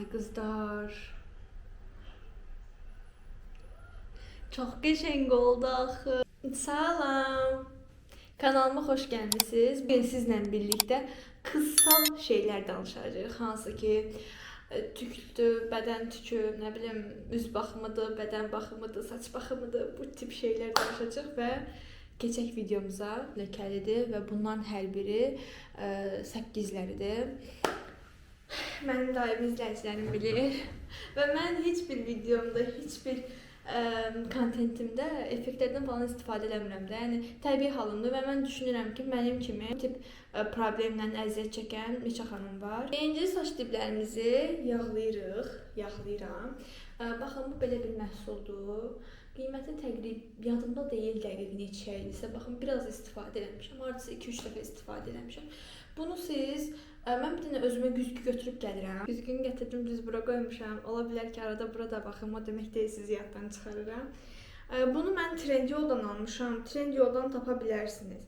Ay kızlar. Çok geçenk oldu axı. Salam. Kanalıma xoş gəlmisiniz. Bugün sizlə birlikdə qıssal şeylər danışacağıq. Hansı ki, tüklüdür, bədən tükü, nə bilim, üz baxımıdır, bədən baxımıdır, saç baxımıdır. Bu tip şeylər danışacağıq və keçək videomuza ləkəlidir və bunların hər biri səkkizləridir. Mənim daimi izləyicilərim bilir və mən heç bir videomda, heç bir kontentimdə effektlərdən falan istifadə eləmirəm də. Yəni təbii halımdır və mən düşünürəm ki, mənim kimi bu tip problemlə əziyyət çəkən neçə xanım var. Birinci saç diblərimizi yağlayıram. Baxın, bu belə bir məhsuldur. Qiyməti təqrib yadımda deyil dəqiq neçə idisə. Baxın, biraz istifadə eləmişəm. Hardasa 2-3 dəfə istifadə eləmişəm. Bunu siz mən bir dənə özümə güzgü götürüb gəlirəm. Güzgünü gətirdim, düz bura qoymuşam. Ola bilər ki, arada burada baxım, o demək deyil, sizi yaddan çıxarıram. Bunu mən Trendyoldan almışam. Trendyoldan tapa bilərsiniz.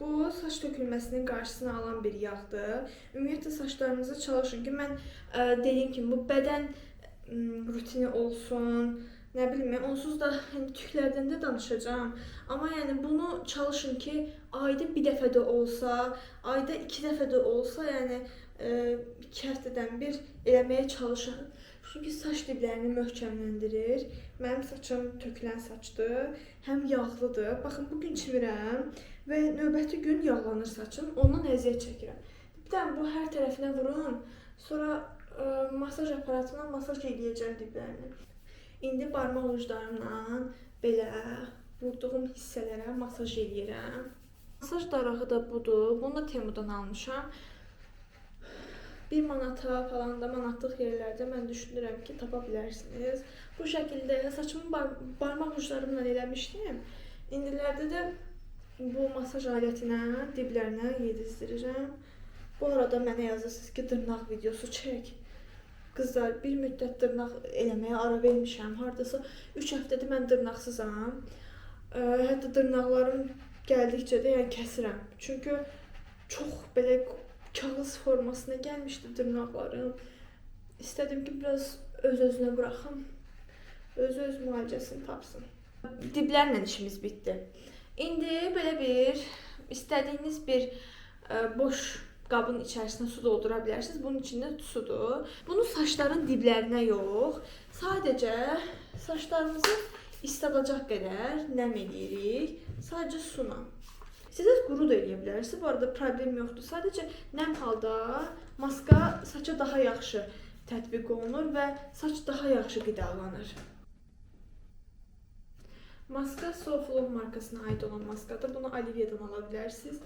Bu saç tökülməsinin qarşısını alan bir yağdır. Ümumiyyətlə saçlarınızı çalışın ki, mən dediyim kimi bu bədən rutini olsun. Nə bilim, onsuz da tüklərdən də danışacağam. Amma yəni bunu çalışın ki, ayda bir dəfə də olsa, ayda 2 dəfə də olsa, yəni 2 həftədən bir eləməyə çalışın. Çünki saç diblərini möhkəmləndirir. Mənim saçım tökülən saçdır, həm yağlıdır. Baxın, bugün çimirəm və növbəti gün yağlanır saçım, ondan əziyyət çəkirəm. Bir də bu hər tərəfinə vurun, sonra masaj aparatına masaj eləyəcəm diblərini. İndi barmaq uclarımla belə vurduğum hissələrə masaj eləyirəm. Masaj darağı da budur. Bunu da Temudan almışam. 1 manata falan da manatlıq yerlərdə mən düşünürəm ki, tapa bilərsiniz. Bu şəkildə saçımı barmaq uclarımla eləmişdim. İndilərdə də bu masaj alətinə, diblərinə yedizdirirəm. Bu arada mənə yazırsınız ki, dırnaq videosu çək. Qızlar, bir müddət dırnaq eləməyə ara vermişəm. Hardasa 3 həftədir mən dırnaqsızam. Hətta dırnaqlarım gəldikcə də yəni kəsirəm. Çünki çox belə kağız formasına gəlmişdi dırnaqlarım. İstədim ki, biraz öz-özünə buraxım. Öz müalicəsini tapsın. Diblərlə işimiz bitdi. İndi belə bir istədiyiniz bir boş qabın içərisinə su doldura bilərsiniz. Bunun içində sudur. Bunu saçların diblərinə yox, sadəcə saçlarımızı isladacaq qədər nəm eləyirik. Sadəcə suna. İstəsəz quru da eləyə bilərsiniz. Bu arada problem yoxdur. Sadəcə nəm halda maska saça daha yaxşı tətbiq olunur və saç daha yaxşı qidalanır. Maska Soflove markasına aid olan maskadır. Bunu Olivia'dan ala bilərsiniz.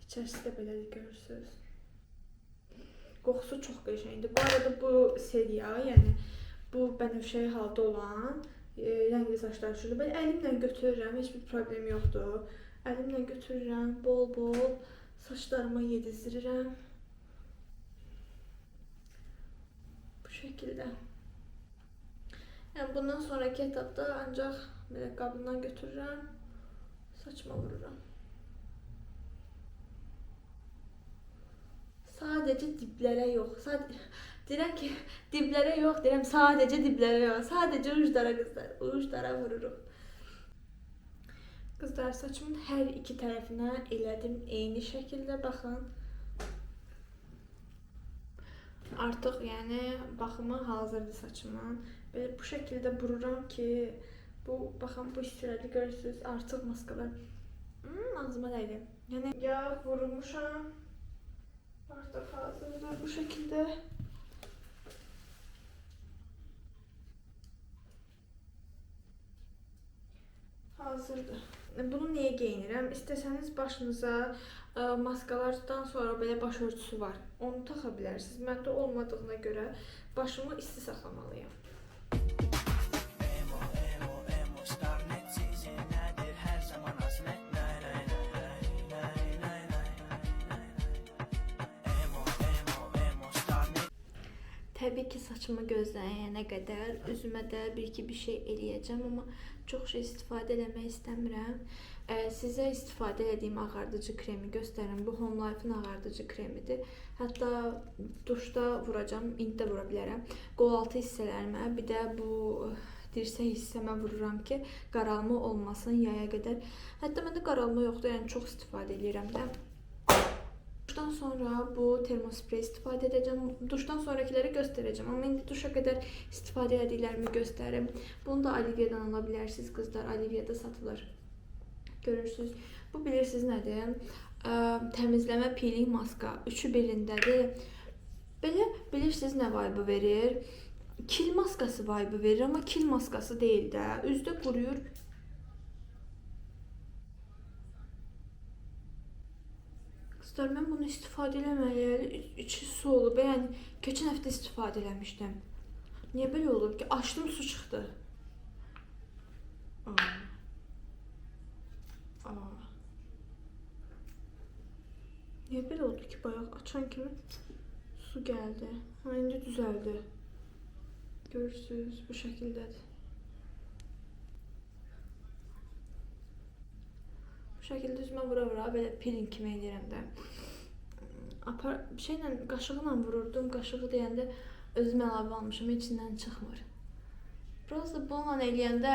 İçərisində beləlik görürsünüz. Qoxusu çox qəşəngdir. Bu arada bu seriya, yəni bu bənövşəyi halda olan rəngli saçlar üçün mən əlimlə götürürəm, heç bir problem yoxdur. Əlimlə götürürəm, bol-bol saçlarıma yedizdirirəm. Bu şəkildə. Yəni bundan sonraki etapda ancaq belə qabından götürürəm, saçıma vururam. Sadəcə diblərə yox. Deyirəm ki, diblərə yox, deyirəm sadəcə diblərə yox. Sadəcə uclara qızlar, uclara vururuq. Qızlar, saçımın hər iki tərəfinə elədim eyni şəkildə, baxın. Artıq yəni baxımı hazırdır saçımın. Belə bu şəkildə vururam ki, baxın bu hissələri görürsünüz, artıq maskalar ağzıma dəydi. Yəni yağ vurmuşam. Artıq hazırdır bu şəkildə. Hazırdır. Bunu niyə geyinirəm? İstəsəniz başınıza maskalardan sonra belə baş örtüsü var. Onu taxa bilərsiniz. Məndə olmadığına görə başımı isti saxlamalıyam. Təbii ki, saçımı gözləyənə qədər üzümə də bir şey eləyəcəm, amma çox şey istifadə eləmək istəmirəm. Sizə istifadə etdiyim ağardıcı kremi göstərim. Bu Home Life-ın ağardıcı kremidir. Hətta duşda vuracam, indi də vura bilərəm. Qol altı hissələrimə, bir də bu dirsək hissəmə vururam ki, qaralma olmasın yaya qədər. Hətta məndə qaralma yoxdur, yəni çox istifadə edirəm də. Duşdan sonra bu termosprey istifadə edəcəm. Duşdan sonrakiləri göstərəcəm, amma indi duşa qədər istifadə etdiklərimi göstərim. Bunu da Olivia'dan ala bilərsiniz, qızlar. Olivia'da satılır. Görürsünüz. Bu bilirsiniz nədir? Təmizləmə peeling maska. Üçü birindədir. Belə bilirsiniz nə vibe verir? Kil maskası vibe verir, amma kil maskası deyil də. Üzdə quruyur. Qızlar, mən bunu istifadə eləməyəli, içi su olub. Yəni, keçən həftə istifadə eləmişdim. Niyə belə olub ki? Açdım, su çıxdı. Niyə belə oldu ki? Bayaq açan kimi su gəldi. Ha, indi düzəldi. Görürsünüz, bu şəkildədir. Bu şəkildə üzümə vura-vura belə peeling kimi eləyirəm də. Qaşıqla vururdum. Qaşığı deyəndə özüm əlavə almışam, içindən çıxmır. Biraz da bununla eləyəndə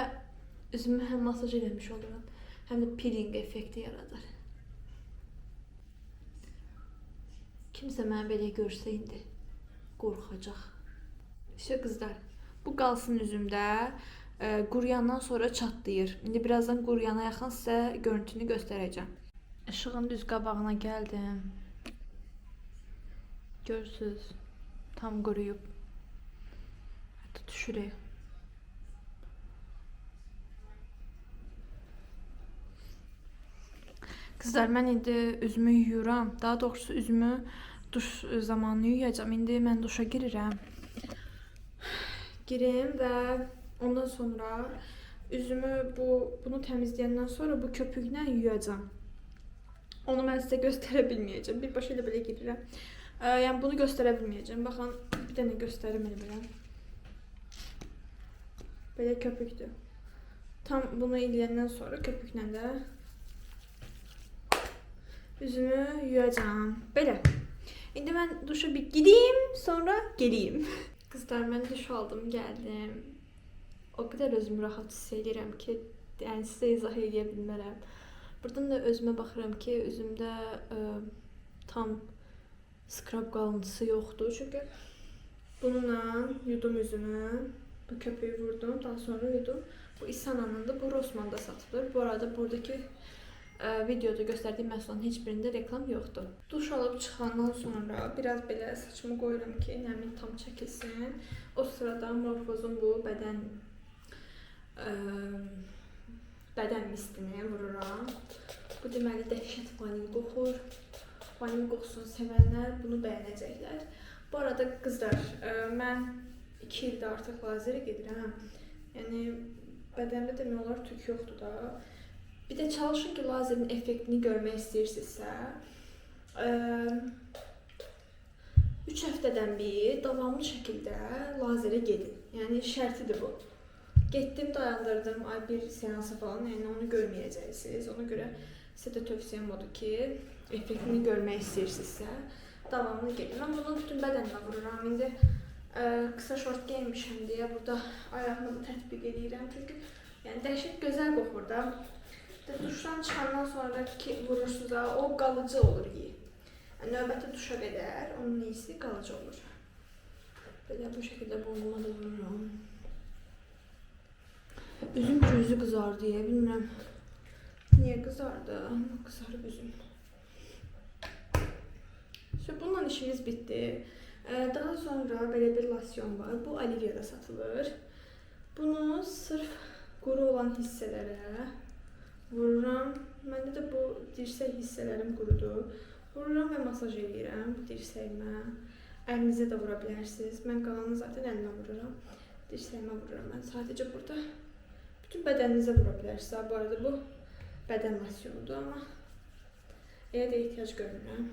üzümü həm masaj eləmiş olurum, həm də peeling effekti yaradır. Kimsə mənə belə görsə indi qorxacaq. İşte qızlar, bu qalsın üzümdə. Quruyandan sonra çatlayır. İndi birazdan quruyana yaxın sizə görüntünü göstərəcəm. İşığın düz qabağına gəldim. Görürsünüz, tam quruyub. Hətta düşürək. Qızlar, mən indi üzümü yuyuram. Daha doğrusu üzümü duş zamanı yuyacağım. İndi mən duşa girirəm. Girim və ondan sonra üzümü bunu təmizləyəndən sonra bu köpüklə yuyacağam. Onu mən sizə göstərə bilməyəcəm. Birbaşa elə belə girirəm. Yəni bunu göstərə bilməyəcəm. Baxın, bir dənə göstərim elə belə. Belə köpükdür. Tam bunu eləyəndən sonra köpüklə də üzümü yuyacağım. Belə. İndi mən duşa bir gideyim, sonra geleyim. Qızlar, mən duş aldım, gəldim. O qədər özümü rahat hiss edirəm ki, yəni sizə izah edə bilmərəm. Buradan da özümə baxıram ki, üzümdə tam skrab qalıntısı yoxdur. Çünki bununla yudum üzümü, bu köpüğü vurdum, daha sonra yudum. Bu İsana'nın da, bu Rossmann'da satılır. Bu arada buradaki videoda göstərdiyim məhsulların heç birində reklam yoxdur. Duş alıb çıxandan sonra biraz belə saçımı qoyuram ki, nəmin tam çəkilsin. O sırada Morphos'un bu bədən mistini vururam. Bu deməli dəhşət vanil qoxur. Vanil qoxusunu sevənlər bunu bəyənəcəklər. Bu arada qızlar, mən 2 ildə artıq lazerə gedirəm. Yəni bədənimdə demək olar tük yoxdur da. Bir də çalışın ki, lazerin effektini görmək istəyirsinizsə, 3 həftədən bir davamlı şəkildə lazerə gedin. Yəni şərtidir bu. Getdim, dayandırdım, ay bir seansa falan, yəni onu görməyəcəksiniz. Ona görə sizə də tövsiyəm odur ki, effektini görmək istəyirsinizsə, davamlı gedin. Mən bunu bütün bədənimə vururam. İndi qısa şort geymişəm deyə burada ayağımı da tətbiq edirəm. Çünki yəni dəhşət gözəl qoxur da. Duşdan çıxandan sonra ki vurursunuz, o qalıcı olur ki. Yəni, növbəti duşa qədər onun iyisi qalıcı olur. Belə bu şəkildə boynuma da vururam. Üzüm gözü qızardı deyə bilmirəm. Niyə qızardı? Qızarıb üzüm. Bununla işimiz bitdi. Daha sonra belə bir lasyon var. Bu Olivia'da satılır. Bunu sırf quru olan hissələrə vururam. Məndə də bu dirsək hissələrim qurudur. Vururam və masaj edirəm bu dirsəyimə. Əlinizə də vura bilərsiniz. Mən qalanını zaten əlimə vururam. Dirsəyimə vururam mən sadəcə burada. Bütün bədəninizə vura bilərsiniz. Bu arada bu bədən lasyonudur, amma elə də ehtiyac görmürəm.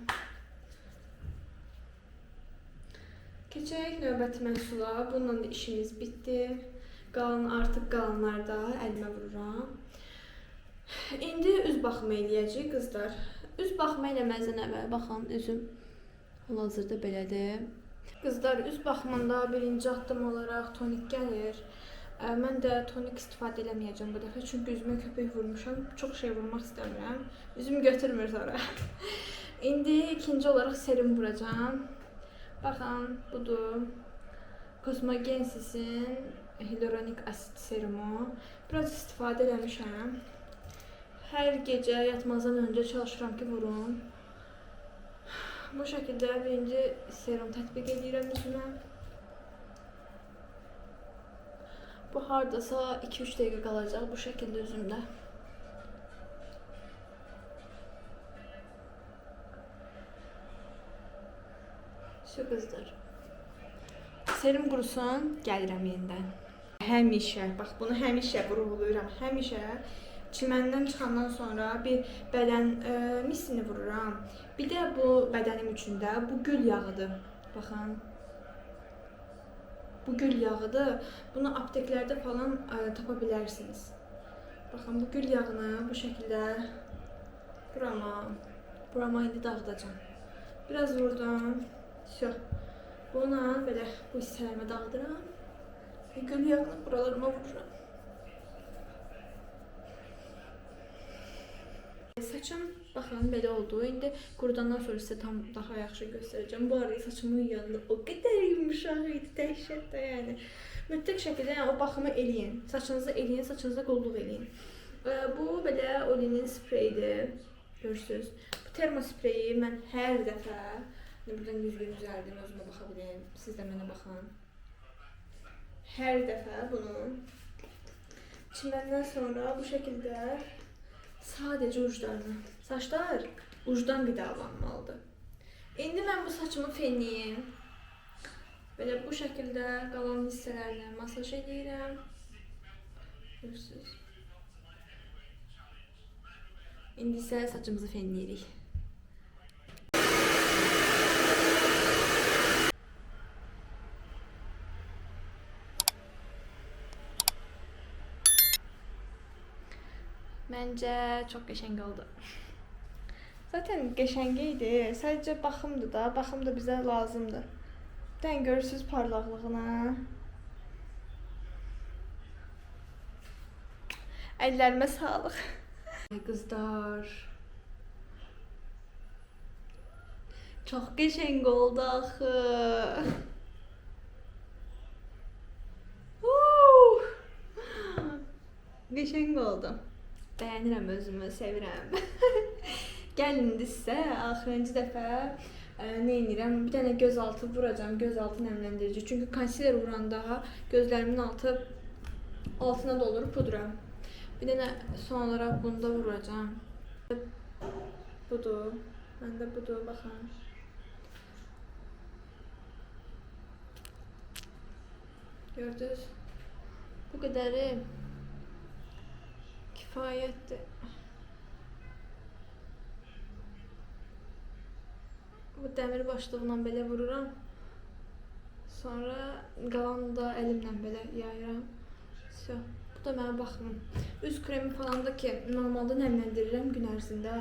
Keçək növbəti məhsula. Bununla da işimiz bitdi. Artıq qalanlarda əlimə vururam. İndi üz baxımı eləyəcəyik qızlar. Üz baxımı eləməzdən əvvəl baxın, üzüm hal-hazırda belədir. Qızlar, üz baxımında birinci addım olaraq tonik gəlir. Mən də tonik istifadə eləməyəcəm bu dəfə, çünki üzümə köpük vurmuşam. Çox şey vurmaq istəmirəm. Üzüm götürmür sonra. İndi ikinci olaraq serum vuracağam. Baxın, budur. Cosmogensis'in hyaluronik asit serumu. Biraz istifadə eləmişəm. Hər gecə yatmazdan öncə çalışıram ki, vurum. Bu şəkildə birinci serum tətbiq edirəm üzümə. Bu hardasa 2-3 dəqiqə qalacaq bu şəkildə üzümdə. Şu qızlar. Serum qurusun, gəlirəm yenidən. Həmişə, bax bunu həmişə vurğulayıram. Həmişə çiməndən çıxandan sonra bir bədən misini vururam. Bir də bu bədənim üçün də bu gül yağıdır. Baxın. Bu gül yağıdır. Bunu apteklərdə falan tapa bilərsiniz. Baxın bu gül yağını bu şəkildə burama indi dağıdacağım. Biraz vurdum. Buna belə bu hissələrimi dağıdıram. Gül yağını buralarıma vururam. Saçım baxın belə oldu. İndi qurudandan sonra sizə tam daha yaxşı göstərəcəm. Bu arada saçımın yanında o qədər yumuşaq idi, dəhşət də yəni. Mütləq şəkildə yəni, o baxımı eləyin. Saçınızı eləyin, saçınıza qulluq eləyin. Bu belə Olinin spreyidir. Görürsünüz. Bu termospreyi mən hər dəfə buradan yüzgün düzəldim, özümə baxa biləyim. Siz də mənə baxın. Hər dəfə bunu çiməndən sonra bu şəkildə sadəcə uclarına. Saçlar ucdan qidalanmalıdır. İndi mən bu saçımı fenliyim. Belə bu şəkildə qalan hissələrini masaj edirəm. Görürsünüz. İndi isə saçımızı fenliyirik. Bence çok qəşəng oldu. Zaten qəşəng idi. Sadəcə baxımdır da. Baxım da bizə lazımdır. Dən görürsünüz parlaqlığına. Əllərimə sağlıq. Qızlar. Çox qəşəng oldu axı. Qəşəng oldu. Bəyənirəm özümü, sevirəm. Gəlin indi sizə axırıncı dəfə nə edirəm? Bir dənə gözaltı vuracağam, gözaltı nəmləndirici. Çünki konsiler vuranda gözlərimin altına dolur pudra. Bir dənə son olaraq bunu da vuracağam. Budur. Məndə budur, baxın. Gördünüz? Bu qədəri kifayətdir. Bu dəmir başlığından belə vururam. Sonra qalanı da əlimlə belə yayıram. Bu da mənim baxımım. Üz kremi falan da ki, normalda nəmləndirirəm gün ərzində.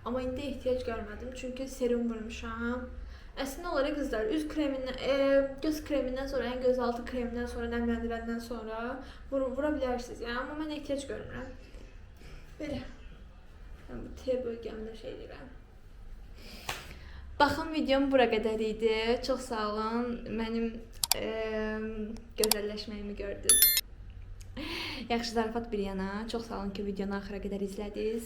Amma indi ehtiyac görmədim, çünki serum vurmuşam. Əslində olaraq qızlar, göz kremindən sonra, yəni gözaltı kremindən sonra, nəmləndirəndən sonra vura bilərsiniz. Yəni, amma mən ehtiyac görmürəm. Belə. Mən bu T bölgəmdə şey deyirəm. Baxın, videom bura qədər idi. Çox sağ olun. Mənim gözəlləşməyimi gördünüz. Yaxşı zarafat bir yana. Çox sağ olun ki, videonu axıra qədər izlədiniz.